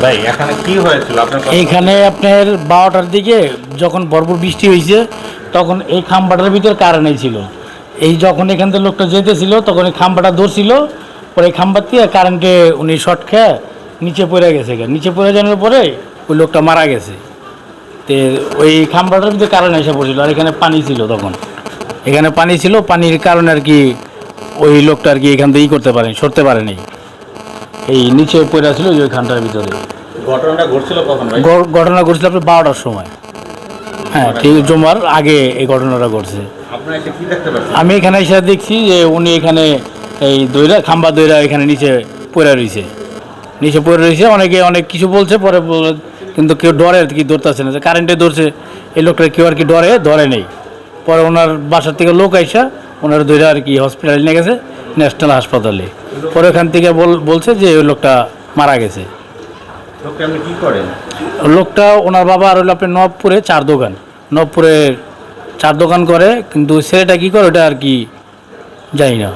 ভাই এখানে কি হয়েছিল আপনার? এইখানে আপনার 12টার দিকে যখন ভরপুর বৃষ্টি হয়েছে তখন এই খাম্বাটার ভিতর কারেন্ট ছিল। এই যখন এখান থেকে লোকটা যেতেছিল তখন এই খাম্বাটা ধরছিল, পরে এই খাম্বার দিয়ে কারেন্টে উনি শর্ট খেয়ে নিচে পড়ে গেছে। নিচে পড়ে যাওয়ার পরে ওই লোকটা মারা গেছে। তো ওই খাম্বাটার ভিতরে কারেন্ট এসে পড়ছিল, আর এখানে পানি ছিল। তখন এখানে পানি ছিল, পানির কারণে আর কি ওই লোকটা আর কি এখান থেকে করতে পারেনি, সরতে পারেনি। এই নিচে পড়ে ছিল ওই খানটার ভিতরে। ঘটনাটা ঘটছিল কখন ভাই? ঘটনা ঘটছিল আপনার 12টার সময়। হ্যাঁ, ঠিক জমার আগে এই ঘটনাটা ঘটছে। আপনারা এসে কি দেখতে পাচ্ছেন? আমি এখানে এসে দেখছি যে উনি এখানে এই দইরা খাম্বা দইরা এখানে নিচে পড়ে রয়েছে। অনেকে অনেক কিছু বলছে, পরে কিন্তু কেউ ডরে আর কি ধরতেছে না, যে কারেন্টে ধরছে। এই লোকটা কেউ আর কি ধরে নেই। পরে ওনার বাসার থেকে লোক আইসা ওনার দইরা আর কি হসপিটালে নিয়ে গেছে, ন্যাশনাল হাসপাতালে। পরে ওখান থেকে বলছে যে ওই লোকটা মারা গেছে। লোকটা আপনি কি করেন? লোকটা ওনার বাবা আর হলো আপনার নবপুরে চার দোকান করে, কিন্তু ছেলেটা কী করে ওটা আর কি জানি না।